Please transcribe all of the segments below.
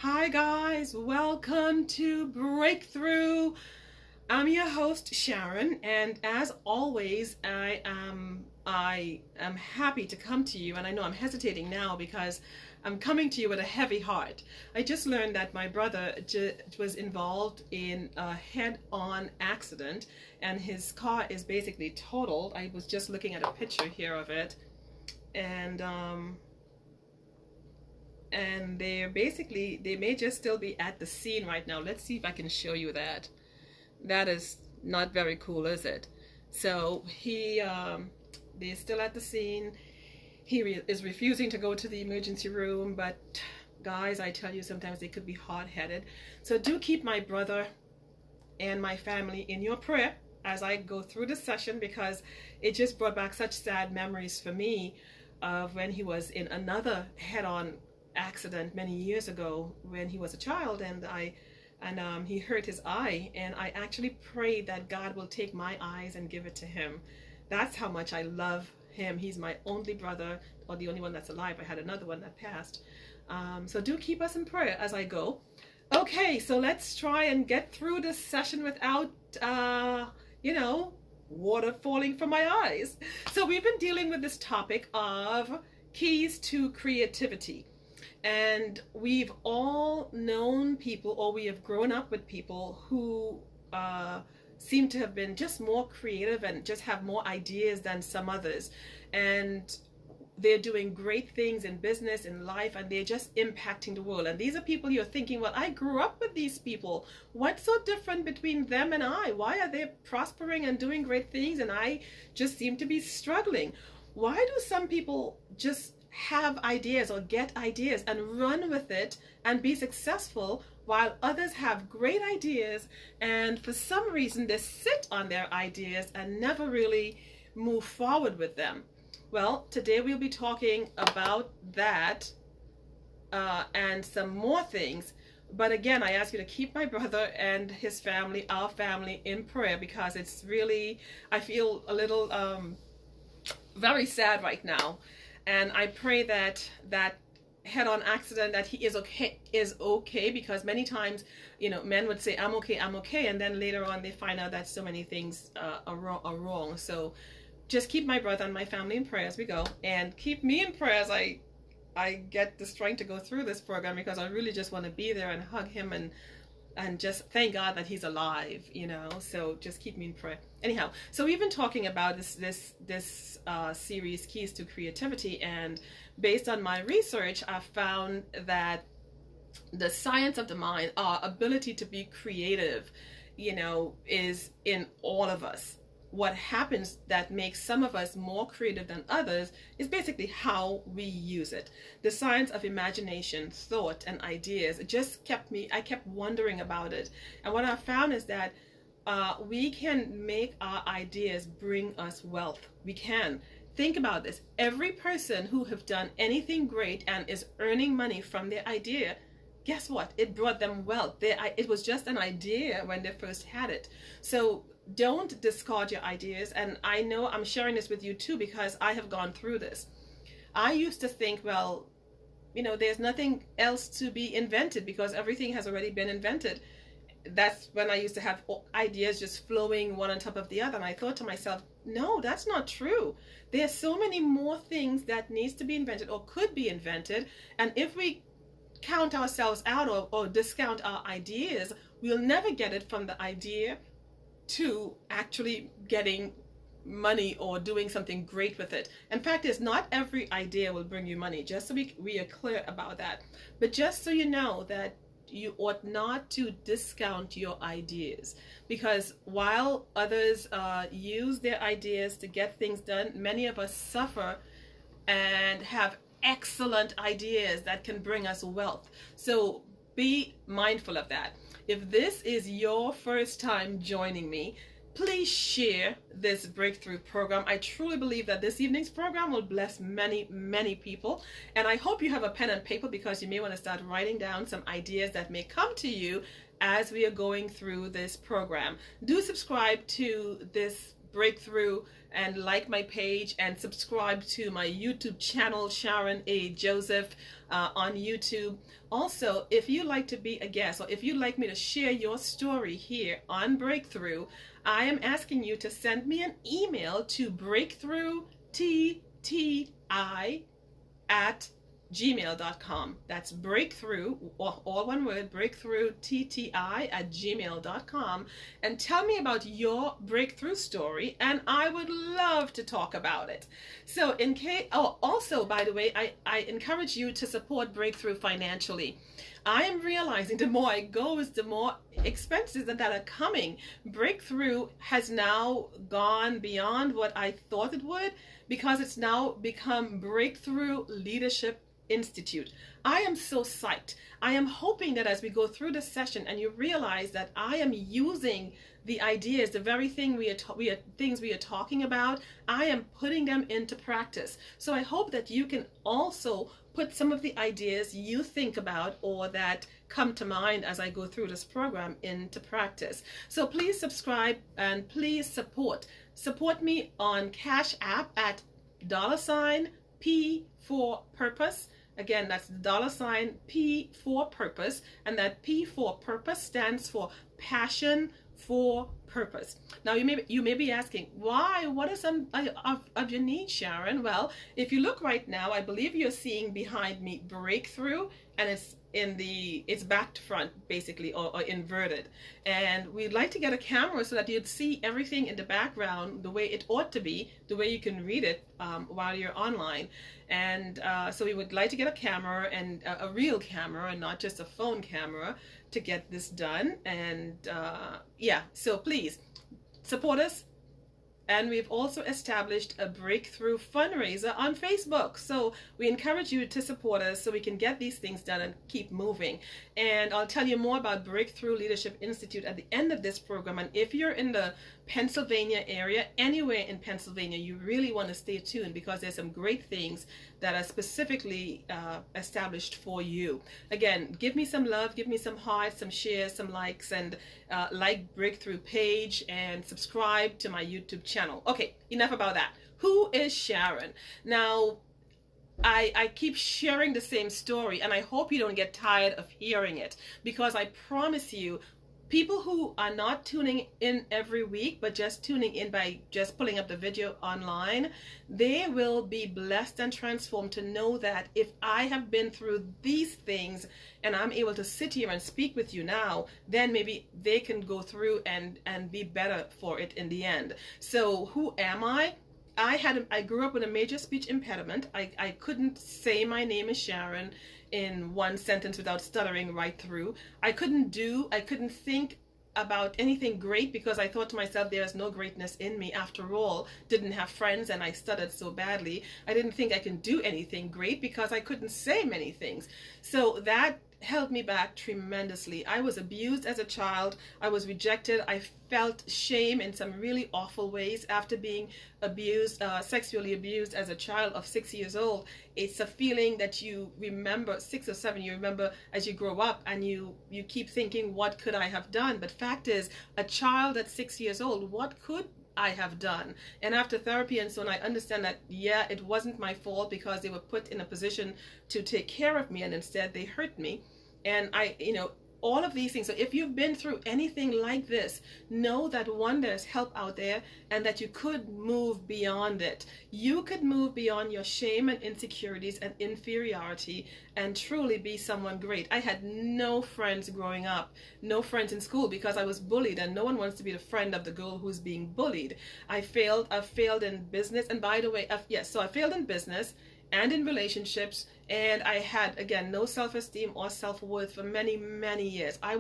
Hi guys, welcome to Breakthrough. I'm your host Sharon, and as always, I am happy to come to you. And I know I'm hesitating now because I'm coming to you with a heavy heart. I just learned that my brother was involved in a head-on accident, and his car is basically totaled. I was just looking at a picture here of it, and they may just still be at the scene right now. Let's see if I can show you that. That is not very cool, is it? So they're still at the scene. Is refusing to go to the emergency room, but guys, I tell you, sometimes they could be hard-headed. So do keep my brother and my family in your prayer as I go through this session, because it just brought back such sad memories for me of when he was in another head-on accident many years ago when he was a child, and he hurt his eye, and I actually prayed that God will take my eyes and give it to him. That's how much I love him. He's my only brother, or the only one that's alive. I had another one that passed. So do keep us in prayer as I go. Okay, so let's try and get through this session without water falling from my eyes. So we've been dealing with this topic of keys to creativity. And we've all known people, or we have grown up with people who seem to have been just more creative and just have more ideas than some others. And they're doing great things in business, in life, and they're just impacting the world. And these are people you're thinking, well, I grew up with these people. What's so different between them and I? Why are they prospering and doing great things, and I just seem to be struggling? Why do some people just have ideas or get ideas and run with it and be successful, while others have great ideas and for some reason they sit on their ideas and never really move forward with them? Well, today we'll be talking about that and some more things. But again, I ask you to keep my brother and his family, our family, in prayer, because it's really, I feel a little very sad right now. And I pray that that head-on accident, that he is okay, because many times, men would say, I'm okay, and then later on they find out that so many things are wrong. So just keep my brother and my family in prayer as we go, and keep me in prayer as I get the strength to go through this program, because I really just want to be there and hug him and just thank God that he's alive, so just keep me in prayer. Anyhow, so we've been talking about this series, Keys to Creativity, and based on my research, I found that the science of the mind, our ability to be creative, is in all of us. What happens that makes some of us more creative than others is basically how we use it. The science of imagination, thought, and ideas just I kept wondering about it. And what I found is that we can make our ideas bring us wealth. We can. Think about this. Every person who have done anything great and is earning money from their idea, guess what? It brought them wealth. It was just an idea when they first had it. So don't discard your ideas. And I know I'm sharing this with you too, because I have gone through this. I used to think, well, there's nothing else to be invented because everything has already been invented. That's when I used to have ideas just flowing one on top of the other. And I thought to myself, no, that's not true. There's so many more things that needs to be invented or could be invented. And if we count ourselves out or discount our ideas, we'll never get it from the idea to actually getting money or doing something great with it. In fact, is not every idea will bring you money, just so we are clear about that. But just so you know that you ought not to discount your ideas, because while others use their ideas to get things done, many of us suffer and have excellent ideas that can bring us wealth. So be mindful of that. If this is your first time joining me, please share this breakthrough program. I truly believe that this evening's program will bless many, many people. And I hope you have a pen and paper, because you may want to start writing down some ideas that may come to you as we are going through this program. Do subscribe to this breakthrough and like my page, and subscribe to my YouTube channel, Sharon A. Joseph. on YouTube. Also, if you'd like to be a guest or if you'd like me to share your story here on Breakthrough, I am asking you to send me an email to breakthroughtti@gmail.com. That's breakthrough, all one word, breakthroughtti@gmail.com, and tell me about your breakthrough story, and I would love to talk about it. So in case, also, by the way, I encourage you to support Breakthrough financially. I am realizing the more I go is the more expenses that are coming. Breakthrough has now gone beyond what I thought it would, because it's now become Breakthrough Leadership Institute. I am so psyched. I am hoping that as we go through this session and you realize that I am using the ideas, the very things we are talking about, I am putting them into practice. So I hope that you can also put some of the ideas you think about or that come to mind as I go through this program into practice. So please subscribe and please support me on Cash App at $P4Purpose. Again, that's $P4Purpose, and that P for purpose stands for passion for purpose. Now you may be asking, why? What are some of your needs, Sharon? Well, if you look right now, I believe you're seeing behind me Breakthrough, and it's back to front basically, or inverted. And we'd like to get a camera so that you'd see everything in the background the way it ought to be, the way you can read it while you're online. And so we would like to get a camera, and a real camera, and not just a phone camera, to get this done. And yeah, so please support us. And we've also established a Breakthrough fundraiser on Facebook. So we encourage you to support us so we can get these things done and keep moving. And I'll tell you more about Breakthrough Leadership Institute at the end of this program. And if you're in the Pennsylvania area, anywhere in Pennsylvania, you really want to stay tuned, because there's some great things that are specifically established for you. Again, give me some love, give me some hearts, some shares, some likes, and like Breakthrough page and subscribe to my YouTube channel. Okay, enough about that. Who is Sharon? Now, I keep sharing the same story, and I hope you don't get tired of hearing it, because I promise you, people who are not tuning in every week, but just tuning in by just pulling up the video online, they will be blessed and transformed to know that if I have been through these things and I'm able to sit here and speak with you now, then maybe they can go through and be better for it in the end. So who am I? I grew up with a major speech impediment. I couldn't say my name is Sharon in one sentence without stuttering right through. I couldn't think about anything great, because I thought to myself, there's no greatness in me. After all, didn't have friends and I stuttered so badly. I didn't think I can do anything great because I couldn't say many things. So that held me back tremendously. I was abused as a child. I was rejected. I felt shame in some really awful ways after being abused, sexually abused as a child of 6 years old. It's a feeling that you remember, 6 or 7, you remember as you grow up, and you keep thinking, what could I have done? But fact is, a child at 6 years old, what could I have done? And after therapy and so on, I understand that, yeah, it wasn't my fault, because they were put in a position to take care of me, and instead they hurt me. And all of these things. So if you've been through anything like this, know that one, there's help out there, and that you could move beyond it. You could move beyond your shame and insecurities and inferiority and truly be someone great. I had no friends growing up, no friends in school, because I was bullied, and no one wants to be the friend of the girl who's being bullied. I failed in business, and by the way, so I failed in business and in relationships, and I had, again, no self-esteem or self-worth for many, many years. I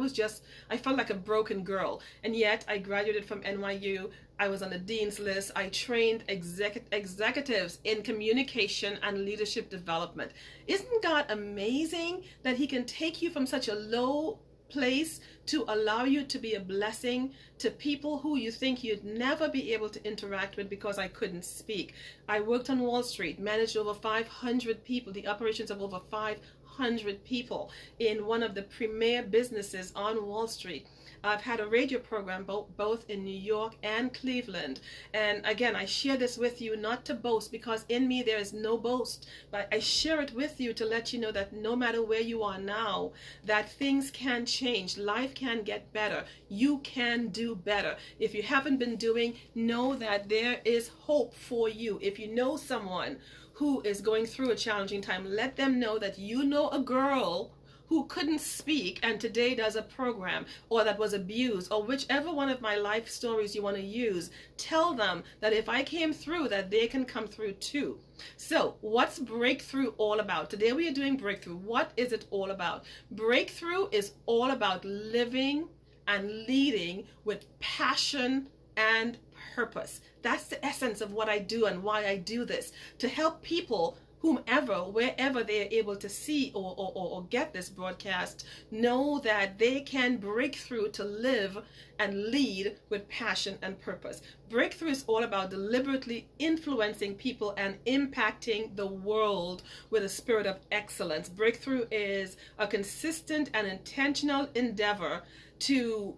felt like a broken girl, and yet I graduated from NYU. I was on the dean's list. I trained executives in communication and leadership development. Isn't God amazing that He can take you from such a low place to allow you to be a blessing to people who you think you'd never be able to interact with because I couldn't speak. I worked on Wall Street, managed over 500 people, the operations of over 500 200 people in one of the premier businesses on Wall Street. I've had a radio program both in New York and Cleveland. And again, I share this with you not to boast, because in me there is no boast, but I share it with you to let you know that no matter where you are now, that things can change. Life can get better. You can do better. If you haven't been doing, know that there is hope for you. If you know someone who is going through a challenging time, let them know that you know a girl who couldn't speak and today does a program, or that was abused, or whichever one of my life stories you want to use. Tell them that if I came through, that they can come through too. So what's breakthrough all about? Today we are doing breakthrough. What is it all about? Breakthrough is all about living and leading with passion and purpose. That's the essence of what I do and why I do this, to help people, whomever, wherever they are able to see or get this broadcast, know that they can break through to live and lead with passion and purpose. Breakthrough is all about deliberately influencing people and impacting the world with a spirit of excellence. Breakthrough is a consistent and intentional endeavor to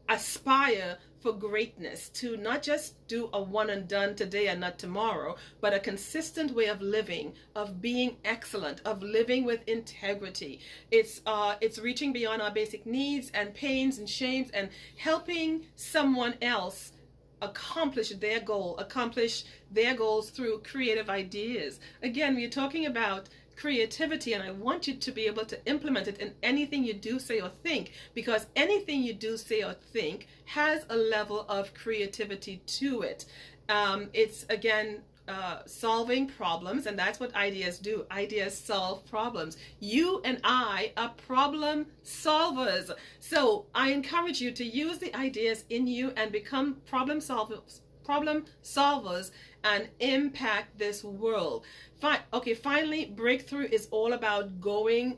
aspire for greatness, to not just do a one and done today and not tomorrow, but a consistent way of living, of being excellent, of living with integrity. It's reaching beyond our basic needs and pains and shames and helping someone else accomplish their goals through creative ideas. Again, we're talking about creativity, and I want you to be able to implement it in anything you do, say, or think, because anything you do, say, or think has a level of creativity to it. It's again solving problems, and that's what ideas do. Ideas solve problems. You and I are problem solvers, so I encourage you to use the ideas in you and become problem solvers and impact this world. Finally, breakthrough is all about growing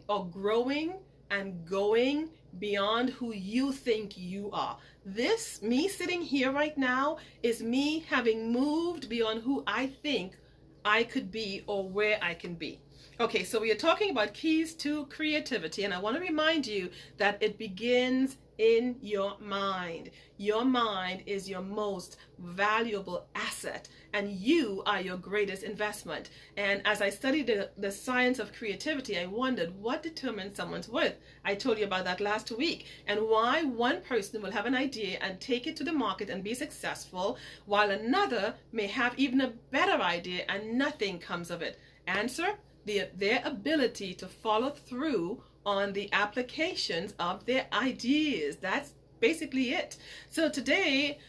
and going beyond who you think you are. This, me sitting here right now, is me having moved beyond who I think I could be or where I can be. Okay, so we are talking about keys to creativity, and I want to remind you that it begins in your mind. Your mind is your most valuable asset, and you are your greatest investment. And as I studied the science of creativity, I wondered what determines someone's worth. I told you about that last week, and why one person will have an idea and take it to the market and be successful, while another may have even a better idea and nothing comes of it. Answer: their ability to follow through on the applications of their ideas. That's basically it. So today,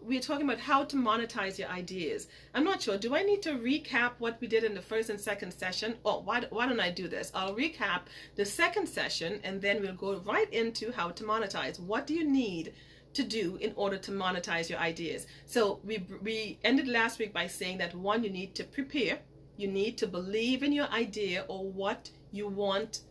we're talking about how to monetize your ideas. I'm not sure, do I need to recap what we did in the first and second session? Oh, why don't I do this? I'll recap the second session, and then we'll go right into how to monetize. What do you need to do in order to monetize your ideas? So we ended last week by saying that, one, you need to prepare. You need to believe in your idea or what you want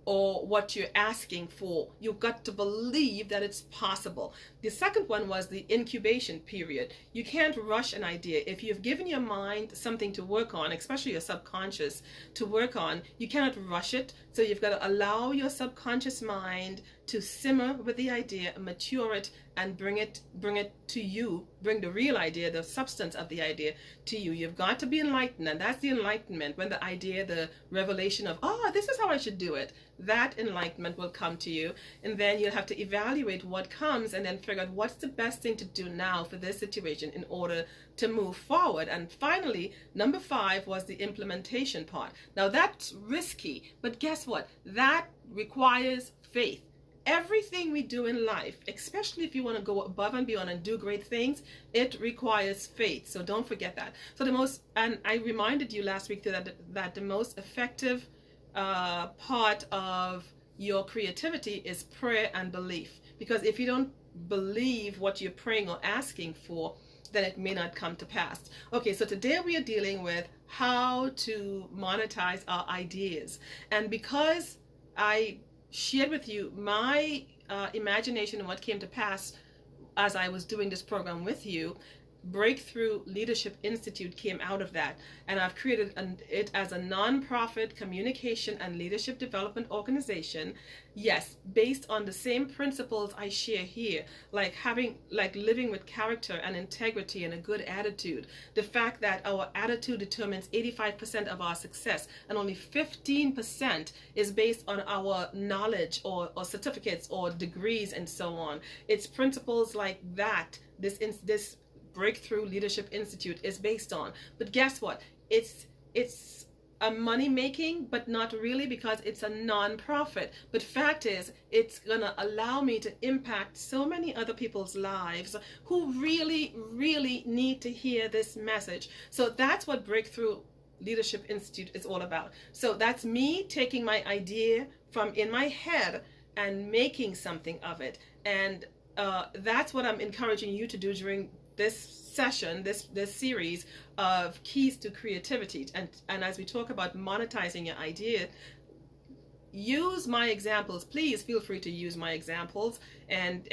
or what you're asking for. You've got to believe that it's possible. The second one was the incubation period. You can't rush an idea. If you've given your mind something to work on, especially your subconscious to work on, you cannot rush it. So you've got to allow your subconscious mind to simmer with the idea, mature it, and bring it to you, bring the real idea, the substance of the idea to you. You've got to be enlightened, and that's the enlightenment, when the idea, the revelation of, this is how I should do it, that enlightenment will come to you. And then you'll have to evaluate what comes and then figure out what's the best thing to do now for this situation in order to move forward. And finally, number 5 was the implementation part. Now that's risky, but guess what? That requires faith. Everything we do in life, especially if you want to go above and beyond and do great things, it requires faith. So don't forget that. So and I reminded you last week that the most effective part of your creativity is prayer and belief. Because if you don't believe what you're praying or asking for, then it may not come to pass. Okay, so today we are dealing with how to monetize our ideas. And because I shared with you my imagination and what came to pass as I was doing this program with you, Breakthrough Leadership Institute came out of that, and I've created it as a nonprofit communication and leadership development organization. Yes, based on the same principles I share here, like living with character and integrity and a good attitude. The fact that our attitude determines 85% of our success, and only 15% is based on our knowledge or certificates or degrees and so on. It's principles like that this Breakthrough Leadership Institute is based on. But guess what? It's a money making, but not really, because it's a non-profit. But fact is, it's gonna allow me to impact so many other people's lives who really, really need to hear this message. So that's what Breakthrough Leadership Institute is all about. So that's me taking my idea from in my head and making something of it. And that's what I'm encouraging you to do during this session, this series of keys to creativity. And as we talk about monetizing your idea, use my examples. Please feel free to use my examples and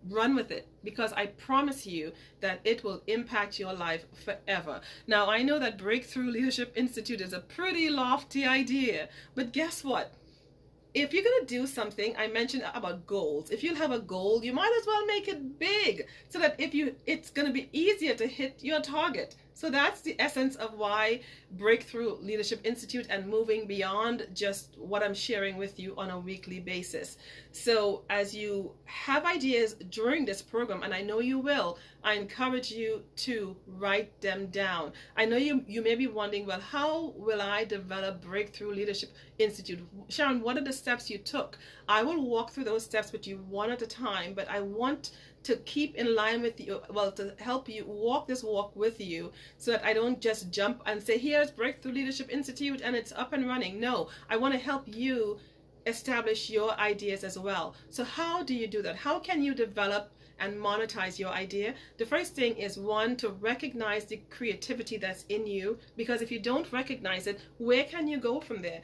run with it, because I promise you that it will impact your life forever. Now, I know that Breakthrough Leadership Institute is a pretty lofty idea, but guess what? If you're going to do something, I mentioned about goals. If you have a goal, you might as well make it big, so that it's going to be easier to hit your target. So that's the essence of why Breakthrough Leadership Institute, and moving beyond just what I'm sharing with you on a weekly basis. So as you have ideas during this program, and I know you will, I encourage you to write them down. I know you may be wondering, well, how will I develop Breakthrough Leadership Institute? Sharon, what are the steps you took? I will walk through those steps with you one at a time, but I want to keep in line with you, well, to help you walk this walk with you, so that I don't just jump and say, here's Breakthrough Leadership Institute and it's up and running. No, I want to help you establish your ideas as well. So how do you do that? How can you develop and monetize your idea? The first thing is, one, to recognize the creativity that's in you, because if you don't recognize it, where can you go from there?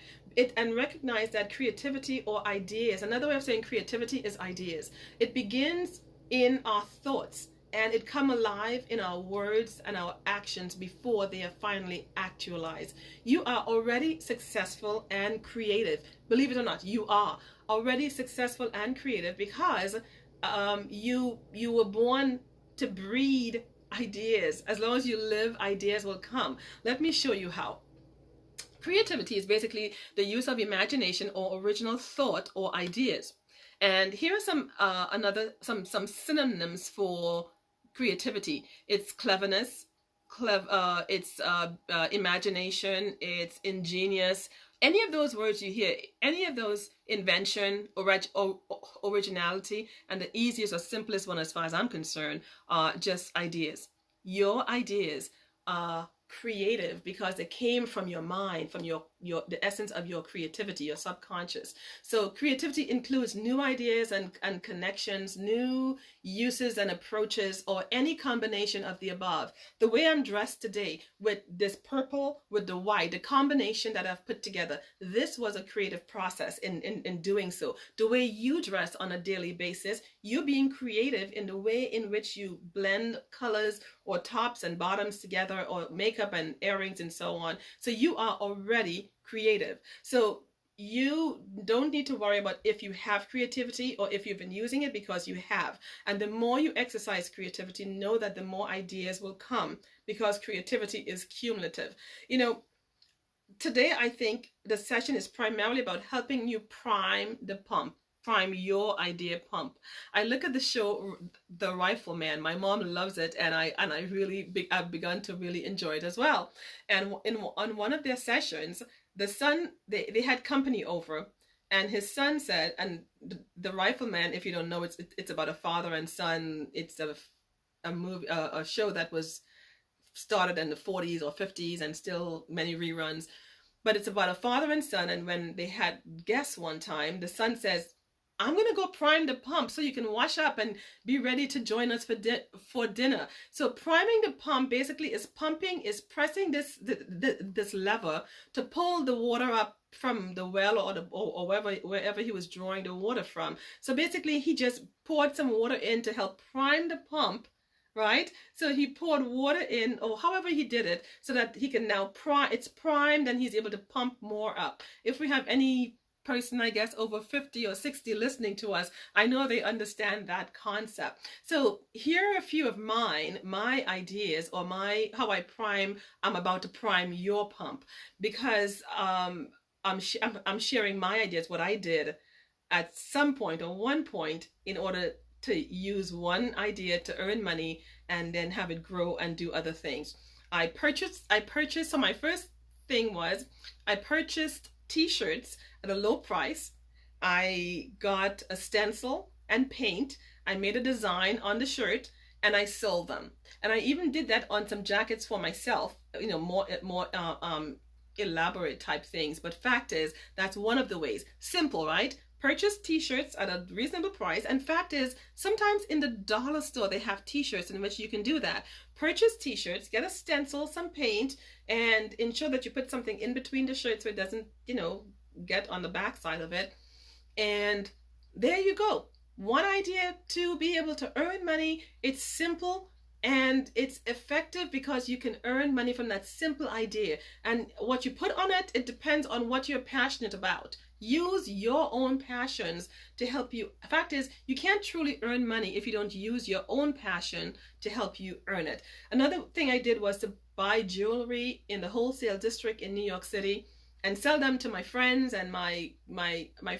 And recognize that creativity or ideas, another way of saying creativity is ideas. It begins in our thoughts, and it come alive in our words and our actions before they are finally actualized. You are already successful and creative. Believe it or not, you are already successful and creative, because you were born to breed ideas. As long as you live, ideas will come. Let me show you how. Creativity is basically the use of imagination or original thought or ideas. And here are some synonyms for creativity. It's cleverness, it's imagination, it's ingenious. Any of those words you hear, any of those, invention, originality, and the easiest or simplest one as far as I'm concerned are just ideas. Your ideas are creative because they came from your mind, from the essence of your creativity, your subconscious. So creativity includes new ideas and connections, new uses and approaches, or any combination of the above. The way I'm dressed today with this purple with the white, the combination that I've put together, this was a creative process in doing so. The way you dress on a daily basis, you being creative in the way in which you blend colors or tops and bottoms together, or makeup and earrings and so on. So you are already creative. So you don't need to worry about if you have creativity or if you've been using it, because you have. And the more you exercise creativity, know that the more ideas will come, because creativity is cumulative. You know, today I think the session is primarily about helping you prime the pump. Prime your idea pump. I look at the show The Rifleman. My mom loves it, and I've begun to really enjoy it as well. And on one of their sessions, the son, they had company over, and his son said, and the Rifleman, if you don't know, it's about a father and son. It's a movie, a show that was started in the 40s or 50s and still many reruns. But it's about a father and son, and when they had guests one time, the son says, I'm going to go prime the pump so you can wash up and be ready to join us for dinner. So priming the pump basically is pressing this lever to pull the water up from the well or wherever he was drawing the water from. So basically he just poured some water in to help prime the pump right? So he poured water in, or however he did it, so that he can now prime. It's primed, and he's able to pump more up. If we have any person, I guess, over 50 or 60 listening to us, I know they understand that concept. So here are a few of my ideas, or my how I prime. I'm about to prime your pump, because I'm sharing my ideas, what I did at some point or one point, in order to use one idea to earn money and then have it grow and do other things. I purchased, so my first thing was I purchased t-shirts at a low price. I got a stencil and paint. I made a design on the shirt and I sold them. And I even did that on some jackets for myself, more elaborate type things. But fact is, that's one of the ways. Simple, right? Purchase t-shirts at a reasonable price. And fact is, sometimes in the dollar store they have t-shirts in which you can do that. Purchase t-shirts, get a stencil, some paint, and ensure that you put something in between the shirts so it doesn't, get on the back side of it. And there you go. One idea to be able to earn money. It's simple and it's effective because you can earn money from that simple idea. And what you put on it, it depends on what you're passionate about. Use your own passions to help you. The fact is, you can't truly earn money if you don't use your own passion to help you earn it. Another thing I did was to buy jewelry in the wholesale district in New York City and sell them to my friends and my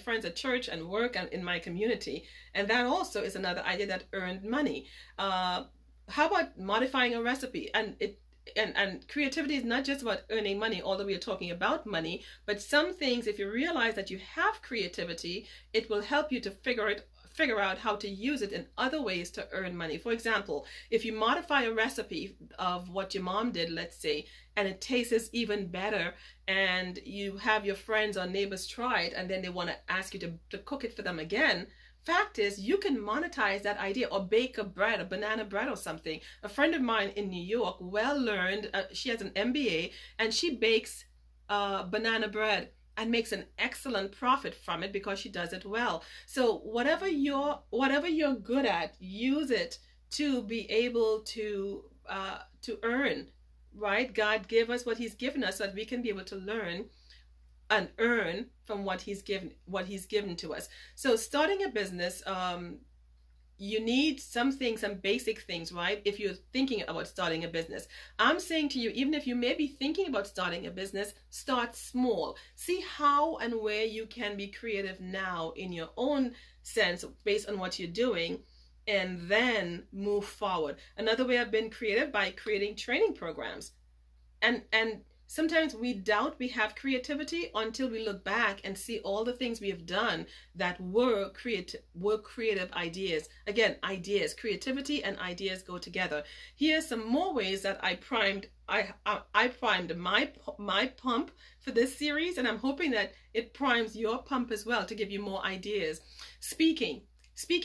friends at church and work and in my community. And that also is another idea that earned money. How about modifying a recipe? And creativity is not just about earning money, although we are talking about money, but some things, if you realize that you have creativity, it will help you to figure out how to use it in other ways to earn money. For example, if you modify a recipe of what your mom did, let's say, and it tastes even better, and you have your friends or neighbors try it, and then they want to ask you to cook it for them again. Fact is, you can monetize that idea, or bake a banana bread or something. A friend of mine in New York, well learned, she has an MBA, and she bakes banana bread and makes an excellent profit from it because she does it well. So whatever you're good at, use it to be able to earn. Right? God gave us what He's given us so that we can be able to learn and earn from what He's given to us. So starting a business, you need some basic things, right? If you're thinking about starting a business, I'm saying to you, even if you may be thinking about starting a business, start small. See how and where you can be creative now in your own sense based on what you're doing, and then move forward. Another way I've been creative by creating training programs. And sometimes we doubt we have creativity until we look back and see all the things we have done that were creative ideas. Again, ideas, creativity and ideas go together. Here's some more ways that I primed my pump for this series, and I'm hoping that it primes your pump as well to give you more ideas. Speaking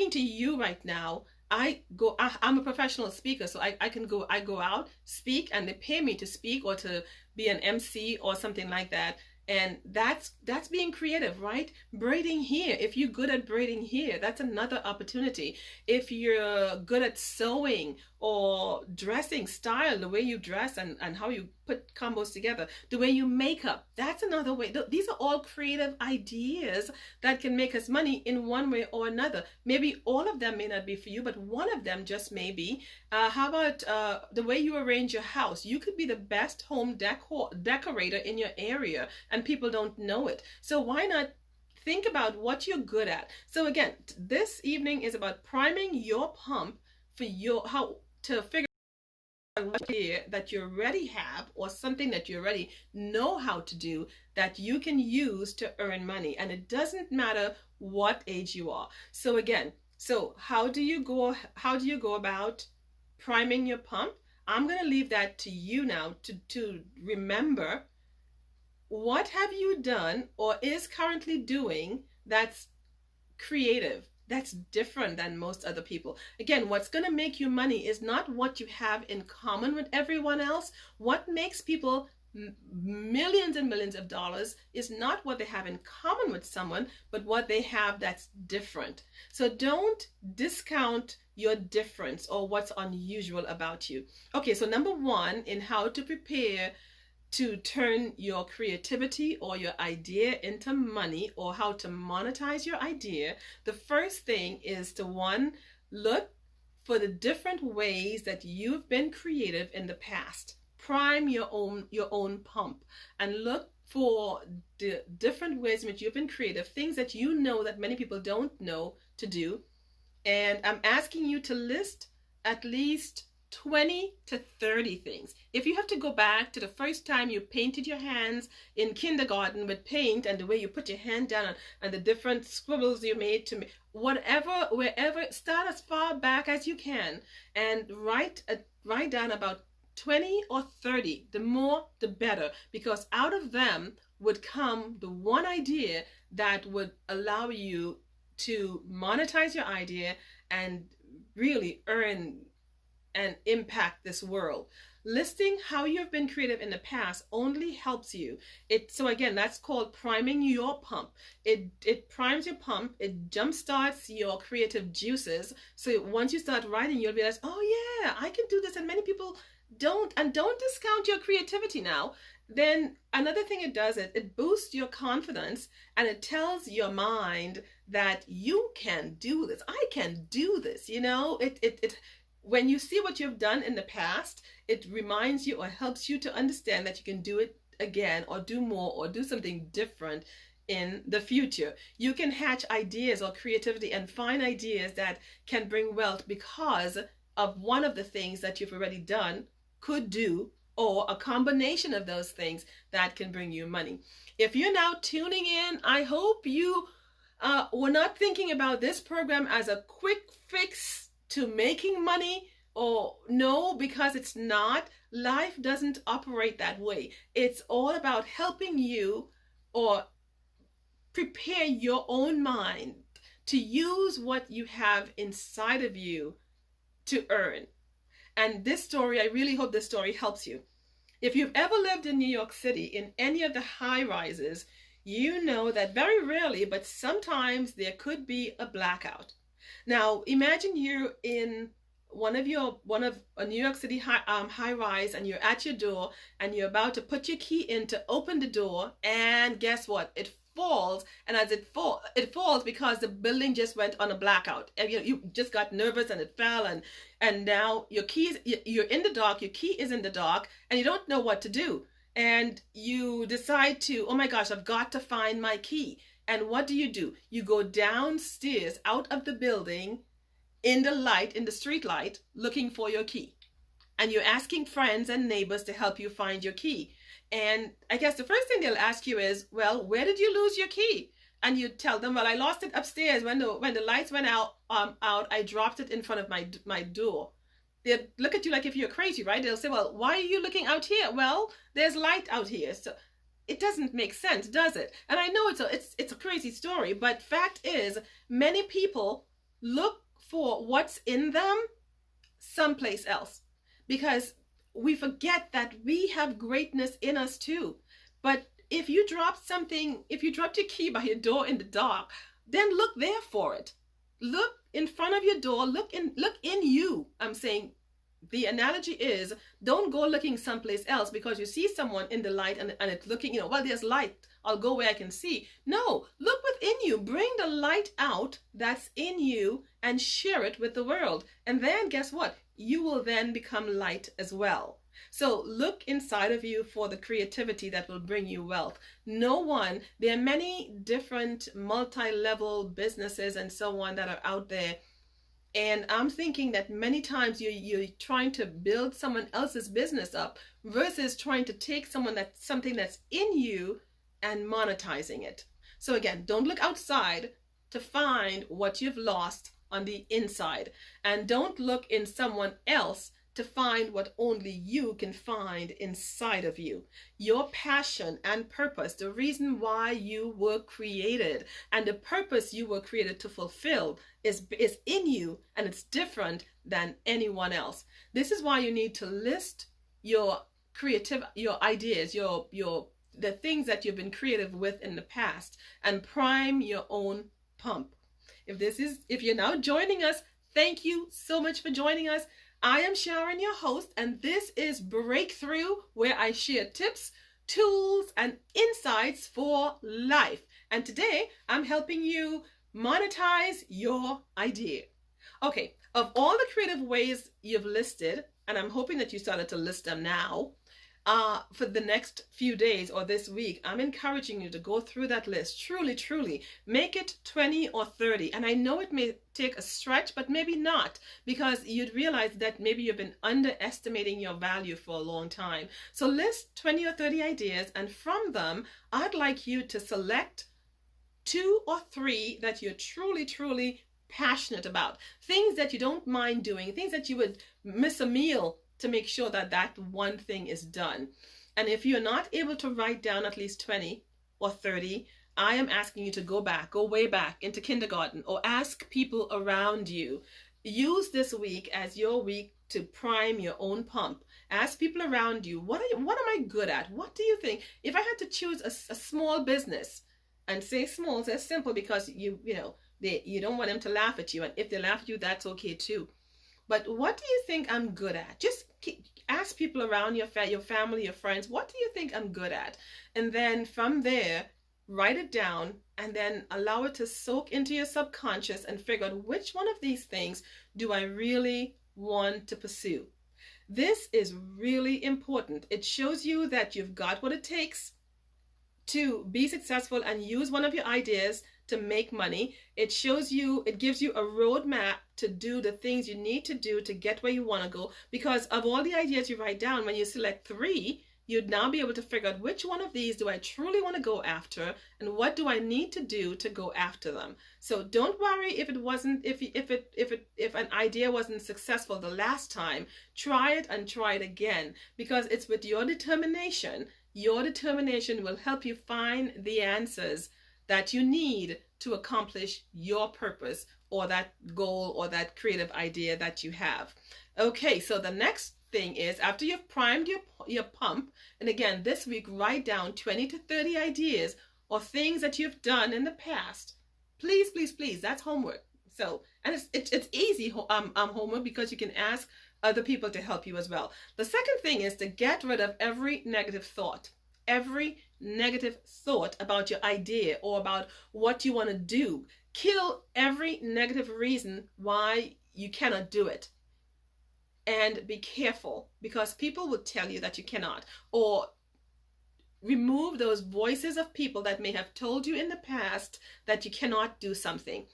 to you right now. I'm a professional speaker, so I go out, speak, and they pay me to speak or to be an MC or something like that. And that's being creative, right? Braiding hair. If you're good at braiding hair, that's another opportunity. If you're good at sewing or dressing, style, the way you dress and how you put combos together, the way you make up, that's another way. These are all creative ideas that can make us money in one way or another. Maybe all of them may not be for you, but one of them just may be. How about the way you arrange your house? You could be the best home decorator in your area, and people don't know it. So why not think about what you're good at? So again, this evening is about priming your pump for how to figure out what idea that you already have, or something that you already know how to do that you can use to earn money. And it doesn't matter what age you are. So again, how do you go about priming your pump? I'm going to leave that to you now to remember. What have you done or is currently doing that's creative, that's different than most other people? Again, what's going to make you money is not what you have in common with everyone else. What makes people millions and millions of dollars is not what they have in common with someone, but what they have that's different. So don't discount your difference or what's unusual about you. Okay, so number one, in how to prepare to turn your creativity or your idea into money, or how to monetize your idea, the first thing is to, one, look for the different ways that you've been creative in the past. Prime your own pump and look for the different ways in which you've been creative, things that you know that many people don't know to do. And I'm asking you to list at least 20 to 30 things. If you have to go back to the first time you painted your hands in kindergarten with paint, and the way you put your hand down, and the different scribbles you made to me, whatever, wherever, start as far back as you can and write down about 20 or 30. The more, the better, because out of them would come the one idea that would allow you to monetize your idea and really earn and impact this world. Listing how you've been creative in the past only helps you. So again, that's called priming your pump. It primes your pump, it jumpstarts your creative juices. So once you start writing, you'll realize, oh yeah, I can do this, and many people don't. And don't discount your creativity now. Then another thing it does is it boosts your confidence, and it tells your mind that you can do this. I can do this. It when you see what you've done in the past, it reminds you or helps you to understand that you can do it again, or do more, or do something different in the future. You can hatch ideas or creativity and find ideas that can bring wealth because of one of the things that you've already done, could do, or a combination of those things that can bring you money. If you're now tuning in, I hope you were not thinking about this program as a quick fix to making money, or no, because it's not. Life doesn't operate that way. It's all about helping you or prepare your own mind to use what you have inside of you to earn. And this story, I really hope this story helps you. If you've ever lived in New York City, in any of the high rises, you know that very rarely, but sometimes there could be a blackout. Now, imagine you're in one of a New York City high rise, and you're at your door, and you're about to put your key in to open the door, and guess what? It falls, and as it falls because the building just went on a blackout, and you just got nervous, and it fell, and now you're in the dark, your key is in the dark, and you don't know what to do, and you decide to, oh my gosh, I've got to find my key. And what do? You go downstairs out of the building in the street light, looking for your key. And you're asking friends and neighbors to help you find your key. And I guess the first thing they'll ask you is, well, where did you lose your key? And you tell them, well, I lost it upstairs. When the lights went out, I dropped it in front of my door. They'll look at you like if you're crazy, right? They'll say, well, why are you looking out here? Well, there's light out here. So it doesn't make sense, does it? And I know it's a crazy story, but fact is, many people look for what's in them someplace else, because we forget that we have greatness in us too. But if you dropped your key by your door in the dark, then look there for it. Look in front of your door, look in you. I'm saying, the analogy is, don't go looking someplace else because you see someone in the light and it's looking, well, there's light, I'll go where I can see. No, look within you. Bring the light out that's in you and share it with the world. And then guess what? You will then become light as well. So look inside of you for the creativity that will bring you wealth. There are many different multi-level businesses and so on that are out there. And I'm thinking that many times you're trying to build someone else's business up versus trying to take something that's in you and monetizing it. So again, don't look outside to find what you've lost on the inside. And don't look in someone else to find what only you can find inside of you. Your passion and purpose, the reason why you were created and the purpose you were created to fulfill is in you, and it's different than anyone else. This is why you need to list your your ideas, your the things that you've been creative with in the past, and prime your own pump. If you're now joining us, thank you so much for joining us. I am Sharon, your host, and this is Breakthrough, where I share tips, tools, and insights for life. And today I'm helping you monetize your idea. Okay, of all the creative ways you've listed, and I'm hoping that you started to list them now, for the next few days or this week, I'm encouraging you to go through that list. Truly, truly, make it 20 or 30. And I know it may take a stretch, but maybe not, because you'd realize that maybe you've been underestimating your value for a long time. So list 20 or 30 ideas, and from them, I'd like you to select 2 or 3 that you're truly, truly passionate about. Things that you don't mind doing, things that you would miss a meal to make sure that that one thing is done. And if you're not able to write down at least 20 or 30, I am asking you to go way back into kindergarten, or ask people around you. Use this week as your week to prime your own pump. Ask people around you, what am I good at? What do you think? If I had to choose a small business, and say small, say simple, because you don't want them to laugh at you, and if they laugh at you, that's okay too. But what do you think I'm good at? Just ask people around your family, your friends, what do you think I'm good at? And then from there, write it down, and then allow it to soak into your subconscious and figure out which one of these things do I really want to pursue. This is really important. It shows you that you've got what it takes to be successful and use one of your ideas to make money. It gives you a roadmap to do the things you need to do to get where you want to go. Because of all the ideas you write down, when you select 3, you'd now be able to figure out which one of these do I truly want to go after, and what do I need to do to go after them. So don't worry if an idea wasn't successful the last time. Try it and try it again, because it's with your determination. Your determination will help you find the answers that you need to accomplish your purpose, or that goal, or that creative idea that you have. Okay, so the next thing is, after you've primed your pump, and again, this week, write down 20 to 30 ideas or things that you've done in the past. Please, please, please, that's homework. So, and it's easy homework, because you can ask other people to help you as well. The second thing is to get rid of every negative thought. Every negative thought about your idea or about what you want to do. Kill every negative reason why you cannot do it. And be careful, because people will tell you that you cannot. Or remove those voices of people that may have told you in the past that you cannot do something.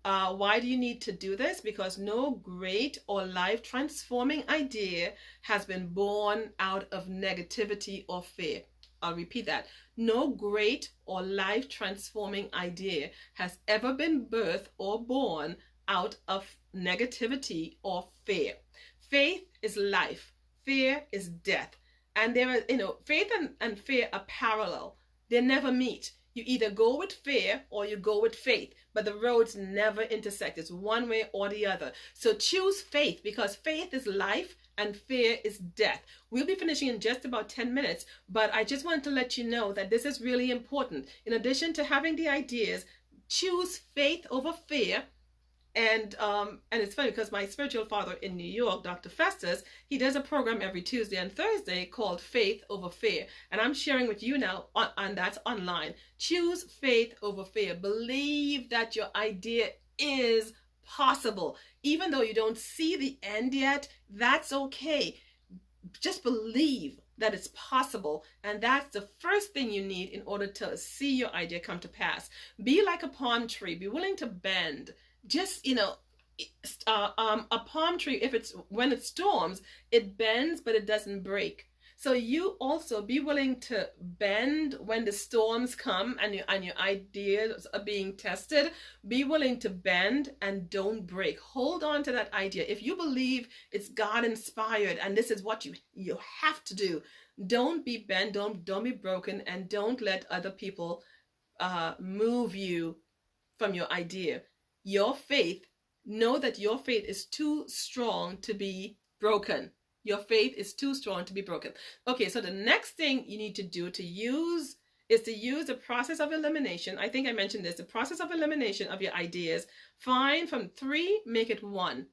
Why do you need to do this? Because no great or life transforming idea has been born out of negativity or fear. I'll repeat that. No great or life transforming idea has ever been birthed or born out of negativity or fear. Faith is life. Fear is death. And there are, faith and fear are parallel. They never meet. You either go with fear or you go with faith, but the roads never intersect. It's one way or the other. So choose faith, because faith is life and fear is death. We'll be finishing in just about 10 minutes, but I just wanted to let you know that this is really important. In addition to having the ideas, choose faith over fear. And it's funny, because my spiritual father in New York, Dr. Festus, he does a program every Tuesday and Thursday called Faith Over Fear. And I'm sharing with you now, and that's online. Choose faith over fear. Believe that your idea is possible. Even though you don't see the end yet, that's okay. Just believe that it's possible. And that's the first thing you need in order to see your idea come to pass. Be like a palm tree. Be willing to bend. Just, a palm tree, when it storms, it bends, but it doesn't break. So you also be willing to bend when the storms come and your ideas are being tested. Be willing to bend and don't break. Hold on to that idea. If you believe it's God inspired and this is what you have to do, don't be bent, don't be broken, and don't let other people move you from your idea. Your faith, know that your faith is too strong to be broken. Your faith is too strong to be broken. Okay, so the next thing you need to do to use is to use the process of elimination. I think I mentioned this, the process of elimination of your ideas. Find from 3, make it 1.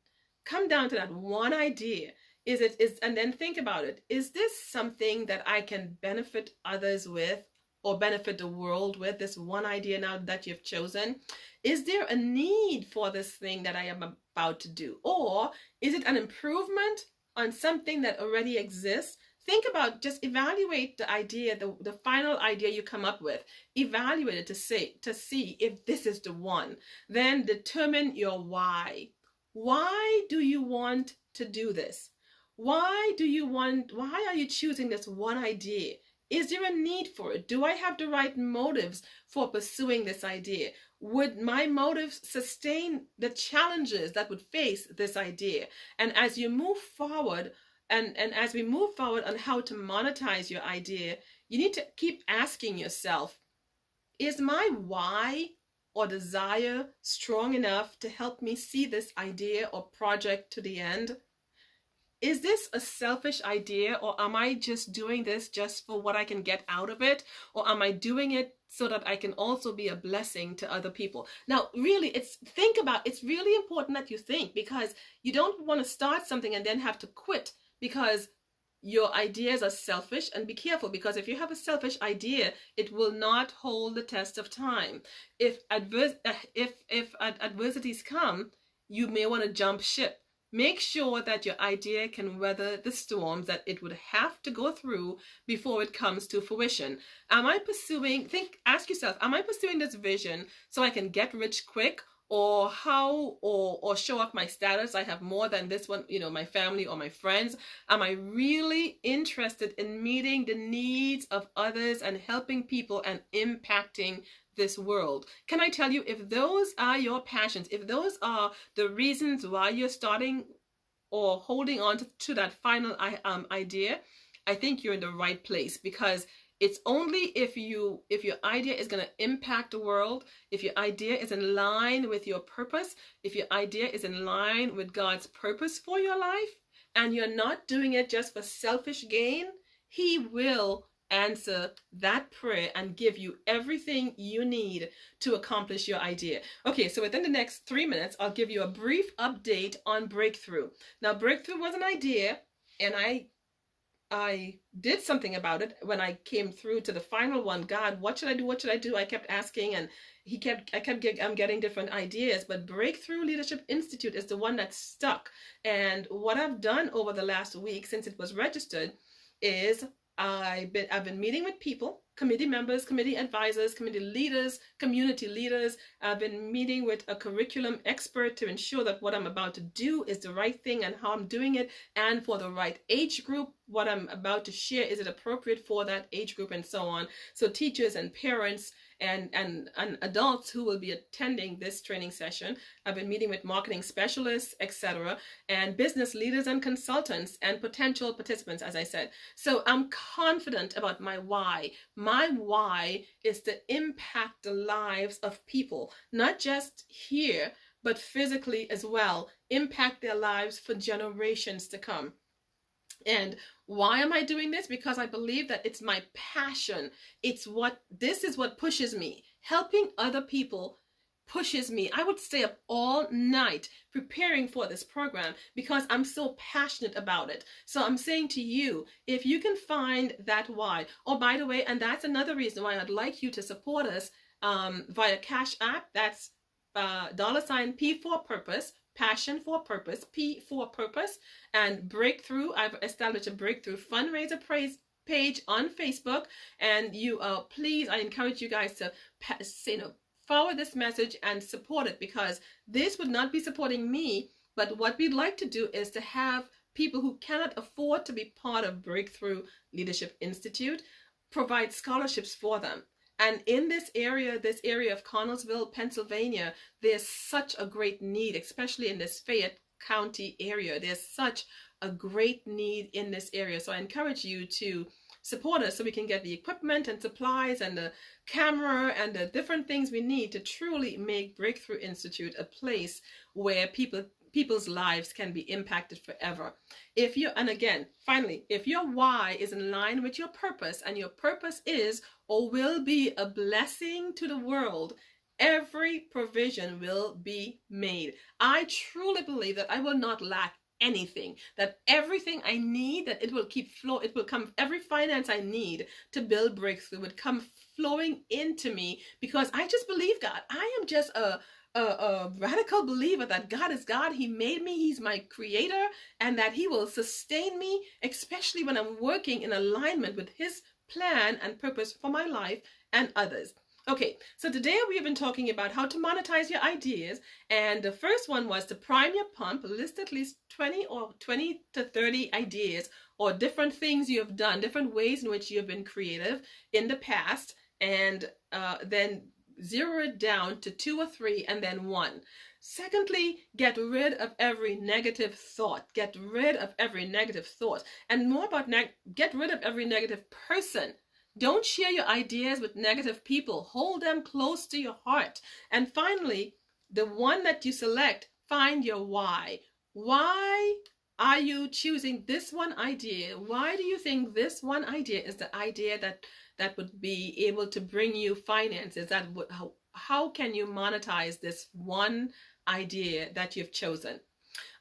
Come down to that one idea. And then think about it. Is this something that I can benefit others with or benefit the world with, this one idea now that you've chosen? Is there a need for this thing that I am about to do? Or is it an improvement on something that already exists? Think about, just evaluate the idea, the final idea you come up with. Evaluate it to see if this is the one. Then determine your why. Why do you want to do this? Why are you choosing this one idea? Is there a need for it? Do I have the right motives for pursuing this idea? Would my motives sustain the challenges that would face this idea? And as you move forward, and as we move forward on how to monetize your idea, you need to keep asking yourself, is my why or desire strong enough to help me see this idea or project to the end? Is this a selfish idea, or am I just doing this just for what I can get out of it? Or am I doing it so that I can also be a blessing to other people? Now, really, it's really important that you think, because you don't want to start something and then have to quit because your ideas are selfish. And be careful, because if you have a selfish idea, it will not hold the test of time. If adversities come, you may want to jump ship. Make sure that your idea can weather the storms that it would have to go through before it comes to fruition. Ask yourself, am I pursuing this vision so I can get rich quick, or show off my status? I have more than this one, my family or my friends. Am I really interested in meeting the needs of others and helping people and impacting this world? Can I tell you, if those are your passions, if those are the reasons why you're starting or holding on to that final idea, I think you're in the right place. Because it's only if your idea is going to impact the world, if your idea is in line with your purpose, if your idea is in line with God's purpose for your life, and you're not doing it just for selfish gain, He will answer that prayer and give you everything you need to accomplish your idea. Okay, so within the next 3 minutes, I'll give you a brief update on Breakthrough. Now, Breakthrough was an idea, and I did something about it when I came through to the final one. God, what should I do? What should I do? I kept asking, and I'm getting different ideas, but Breakthrough Leadership Institute is the one that stuck. And what I've done over the last week since it was registered is I've been meeting with people, committee members, committee advisors, committee leaders, community leaders. I've been meeting with a curriculum expert to ensure that what I'm about to do is the right thing and how I'm doing it, and for the right age group. What I'm about to share, is it appropriate for that age group, and so on. So teachers and parents and adults who will be attending this training session. I've been meeting with marketing specialists, etc., and business leaders and consultants and potential participants, as I said. So I'm confident about my why. My why is to impact the lives of people, not just here, but physically as well. Impact their lives for generations to come. And why am I doing this? Because I believe that it's my passion. This is what pushes me. Helping other people pushes me. I would stay up all night preparing for this program because I'm so passionate about it. So I'm saying to you, if you can find that why. Oh, by the way, and that's another reason why I'd like you to support us via Cash App. That's $P for purpose. Passion for purpose, P for purpose, and Breakthrough. I've established a Breakthrough fundraiser page on Facebook, and please, I encourage you guys to forward this message and support it, because this would not be supporting me. But what we'd like to do is to have people who cannot afford to be part of Breakthrough Leadership Institute provide scholarships for them. And in this area of Connellsville, Pennsylvania, there's such a great need, especially in this Fayette County area. There's such a great need in this area. So I encourage you to support us so we can get the equipment and supplies and the camera and the different things we need to truly make Breakthrough Institute a place where people people's lives can be impacted forever. And again, finally, if your why is in line with your purpose, and your purpose is or will be a blessing to the world, every provision will be made. I truly believe that I will not lack anything, that everything I need, that it will keep flow, it will come, every finance I need to build breakthrough would come flowing into me, because I just believe God. I am just a radical believer that God is God. He made me, He's my creator, and that He will sustain me, especially when I'm working in alignment with His plan and purpose for my life and others. Okay, so today we have been talking about how to monetize your ideas, and the first one was to prime your pump. List at least 20 to 30 ideas or different things you have done, different ways in which you have been creative in the past, and then zero it down to 2 or 3 and then 1. Secondly, get rid of every negative thought. Get rid of every negative thought. And more about get rid of every negative person. Don't share your ideas with negative people. Hold them close to your heart. And finally, the one that you select, find your why. Why are you choosing this one idea? Why do you think this one idea is the idea that would be able to bring you finances? How can you monetize this one idea that you've chosen?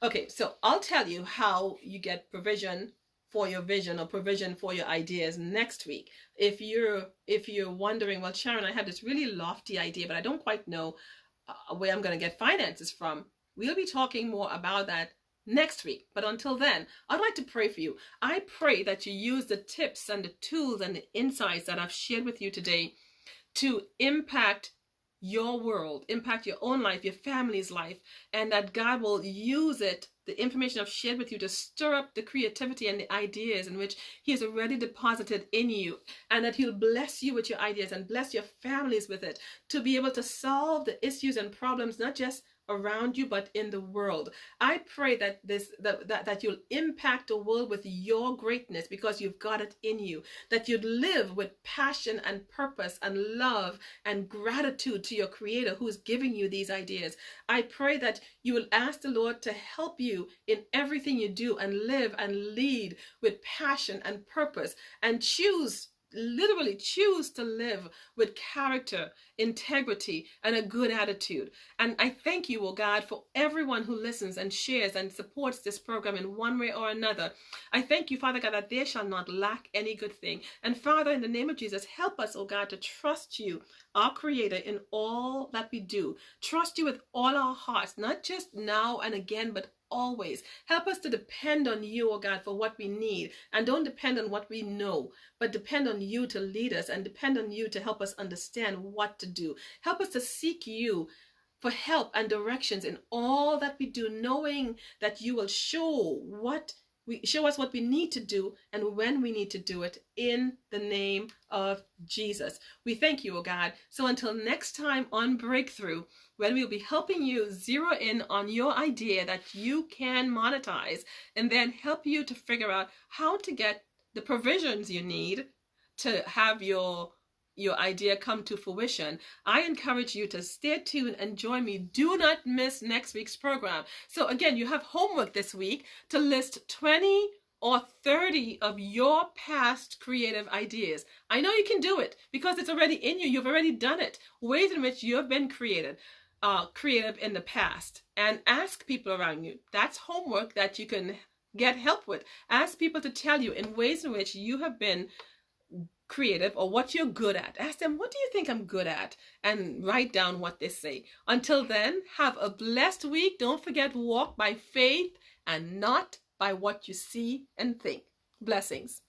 Okay, so I'll tell you how you get provision for your vision or provision for your ideas next week. If you're wondering, well, Sharon, I have this really lofty idea, but I don't quite know where I'm going to get finances from. We'll be talking more about that next week. But until then, I'd like to pray for you. I pray that you use the tips and the tools and the insights that I've shared with you today to impact your world, impact your own life, your family's life, and that God will use it, the information I've shared with you, to stir up the creativity and the ideas in which He has already deposited in you, and that He'll bless you with your ideas and bless your families with it, to be able to solve the issues and problems, not just around you, but in the world. I pray that you'll impact the world with your greatness, because you've got it in you, that you'd live with passion and purpose and love and gratitude to your Creator who's giving you these ideas. I pray that you will ask the Lord to help you in everything you do, and live and lead with passion and purpose, and literally choose to live with character, integrity, and a good attitude. And I thank you, oh God, for everyone who listens and shares and supports this program in one way or another. I thank you, Father God, that they shall not lack any good thing. And Father, in the name of Jesus, help us, oh God, to trust you, our Creator, in all that we do. Trust you with all our hearts, not just now and again, but always. Help us to depend on you, oh God, for what we need, and don't depend on what we know, but depend on you to lead us, and depend on you to help us understand what to do. Help us to seek you for help and directions in all that we do, knowing that you will show us what we need to do and when we need to do it, in the name of Jesus. We thank you, oh God. So until next time on Breakthrough, when we'll be helping you zero in on your idea that you can monetize, and then help you to figure out how to get the provisions you need to have your idea come to fruition. I encourage you to stay tuned and join me. Do not miss next week's program. So again, you have homework this week to list 20 or 30 of your past creative ideas. I know you can do it because it's already in you. You've already done it. Ways in which you have been creative in the past. And ask people around you. That's homework that you can get help with. Ask people to tell you in ways in which you have been creative, or what you're good at. Ask them, what do you think I'm good at? And write down what they say. Until then, have a blessed week. Don't forget, walk by faith and not by what you see and think. Blessings.